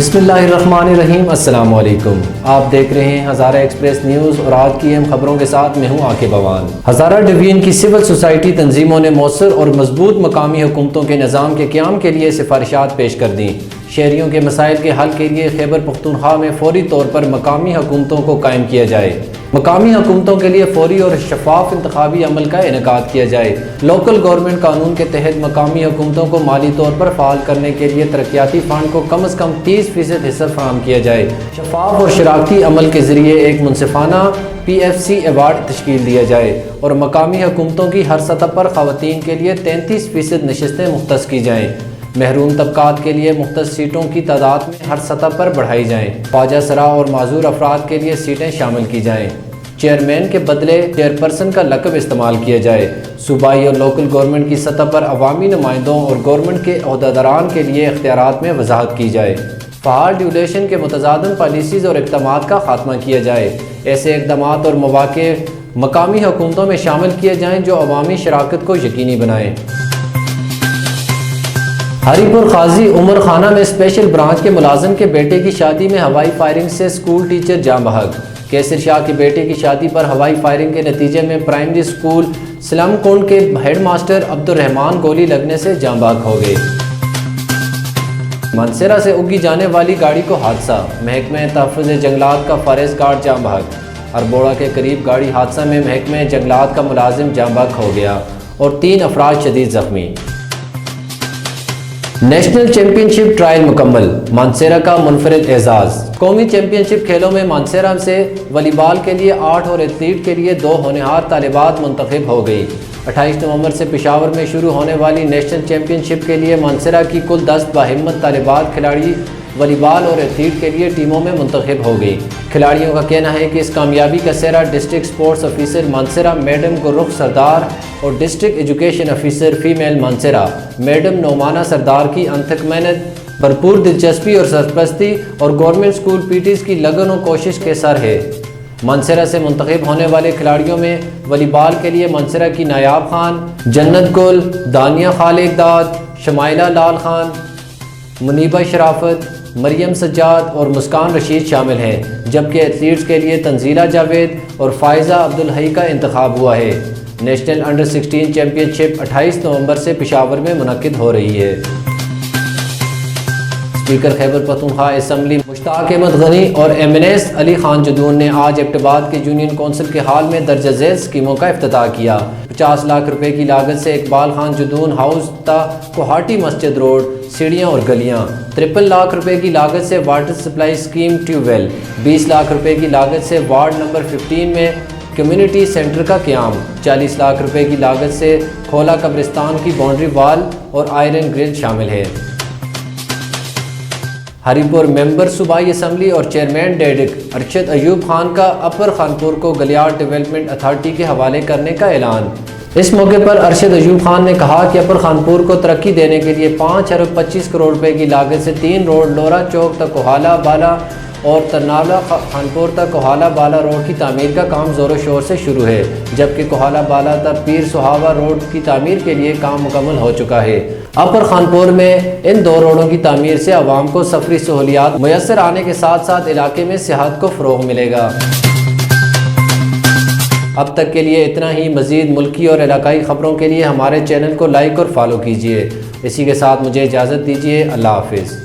بسم اللہ الرحمن الرحیم۔ السلام علیکم، آپ دیکھ رہے ہیں ہزارہ ایکسپریس نیوز اور آج کی اہم خبروں کے ساتھ میں ہوں عاقب عوان۔ ہزارہ ڈویژن کی سول سوسائٹی تنظیموں نے مؤثر اور مضبوط مقامی حکومتوں کے نظام کے قیام کے لیے سفارشات پیش کر دیں۔ شہریوں کے مسائل کے حل کے لیے خیبر پختونخوا میں فوری طور پر مقامی حکومتوں کو قائم کیا جائے۔ مقامی حکومتوں کے لیے فوری اور شفاف انتخابی عمل کا انعقاد کیا جائے۔ لوکل گورنمنٹ قانون کے تحت مقامی حکومتوں کو مالی طور پر فعال کرنے کے لیے ترقیاتی فنڈ کو کم از کم 30% حصہ فراہم کیا جائے۔ شفاف اور شراکتی عمل کے ذریعے ایک منصفانہ PFC ایوارڈ تشکیل دیا جائے اور مقامی حکومتوں کی ہر سطح پر خواتین کے لیے 33% نشستیں مختص کی جائیں۔ محروم طبقات کے لیے مختص سیٹوں کی تعداد میں ہر سطح پر بڑھائی جائیں۔ خواجہ سرا اور معذور افراد کے لیے سیٹیں شامل کی جائیں۔ چیئرمین کے بدلے چیئرپرسن کا لقب استعمال کیا جائے۔ صوبائی اور لوکل گورنمنٹ کی سطح پر عوامی نمائندوں اور گورنمنٹ کے عہدیداران کے لیے اختیارات میں وضاحت کی جائے۔ فعال ڈیولیشن کے متضادن پالیسیز اور اقدامات کا خاتمہ کیا جائے۔ ایسے اقدامات اور مواقع مقامی حکومتوں میں شامل کیے جائیں جو عوامی شراکت کو یقینی بنائیں۔ ہری پور قاضی عمر خانہ میں اسپیشل برانچ کے ملازم کے بیٹے کی شادی میں ہوائی فائرنگ سے اسکول ٹیچر جاں بحق۔ کیسر شاہ کے بیٹے کی شادی پر ہوائی فائرنگ کے نتیجے میں پرائمری اسکول سلم کنڈ کے ہیڈ ماسٹر عبد الرحمان گولی لگنے سے جاں بحق ہو گئے۔ مانسیرہ سے اگی جانے والی گاڑی کو حادثہ، محکمہ تحفظ جنگلات کا فارسٹ گارڈ جاں بحق۔ اربوڑہ کے قریب گاڑی حادثہ میں محکمہ جنگلات کا ملازم جاں بحق ہو گیا اور 3 افراد شدید زخمی۔ نیشنل چیمپئن شپ ٹرائل مکمل، مانسیرہ کا منفرد اعزاز۔ قومی چیمپئن شپ کھیلوں میں مانسیرہ سے والی بال کے لیے 8 اور ایتھلیٹ کے لیے 2 ہونہار طالبات منتخب ہو گئی۔ 28 نومبر سے پشاور میں شروع ہونے والی نیشنل چیمپئن شپ کے لیے مانسیرہ کی کل 10 باہمت طالبات کھلاڑی والی بال اور ایتھلیٹ کے لیے ٹیموں میں منتخب ہو گئی۔ کھلاڑیوں کا کہنا ہے کہ اس کامیابی کا سہرا district sports officer Mansehra madam Gulrukh Sardar اور district education officer female Mansehra madam Naumana Sardar کی انتھک محنت، بھرپور دلچسپی اور سرپرستی اور گورنمنٹ اسکول PTs کی لگن و کوشش کے سر ہے۔ مانسیرہ سے منتخب ہونے والے کھلاڑیوں میں والی بال کے لیے مانسیرہ کی نایاب خان، جنت گل، دانیہ خالق داد، شمائلہ لال خان، منیبہ شرافت، مریم سجاد اور مسکان رشید شامل ہیں، جبکہ ایتھلیٹس کے لیے تنزیلہ جاوید اور فائزہ عبدالحی کا انتخاب ہوا ہے۔ نیشنل انڈر 16 چیمپئن شپ 28 نومبر سے پشاور میں منعقد ہو رہی ہے۔ اسپیکر خیبر پختونخوا اسمبلی مشتاق احمد غنی اور MNS علی خان جدون نے آج ایبٹ آباد کے یونین کونسل کے ہال میں درجہ ذیل اسکیموں کا افتتاح کیا۔ 50 لاکھ روپے کی لاگت سے اقبال خان جدون ہاؤس تا کوہاٹی مسجد روڈ، سیڑھیاں اور گلیاں۔ 53 لاکھ روپے کی لاگت سے water supply scheme tube well. 20 lakh روپے کی لاگت سے وارڈ نمبر 15 میں کمیونٹی سینٹر کا قیام۔ 40 لاکھ روپے کی لاگت سے کھولا قبرستان کی باؤنڈری وال اور آئرن گرل شامل ہے۔ ہری پور ممبر صوبائی اسمبلی اور چیئرمین ڈیڈک ارشد ایوب خان کا اپر خانپور کو گلیار ڈیولپمنٹ اتھارٹی کے حوالے کرنے کا اعلان۔ اس موقع پر ارشد ایوب خان نے کہا کہ اپر خانپور کو ترقی دینے کے لیے 5 ارب 25 کروڑ روپے کی لاگت سے 3 روڈ لورا چوک تک کوہالہ بالا اور ترناولہ خانپور تک کوہالہ بالا روڈ کی تعمیر کا کام زور و شور سے شروع ہے، جبکہ کوہالہ بالا تک پیر سہاوا روڈ کی تعمیر کے لیے کام مکمل ہو چکا ہے۔ اپر خانپور میں ان 2 روڈوں کی تعمیر سے عوام کو سفری سہولیات میسر آنے کے ساتھ ساتھ علاقے میں سیاحت کو فروغ ملے گا۔ اب تک کے لیے اتنا ہی۔ مزید ملکی اور علاقائی خبروں کے لیے ہمارے چینل کو لائک اور فالو کیجیے۔ اسی کے ساتھ مجھے اجازت دیجیے۔ اللہ حافظ۔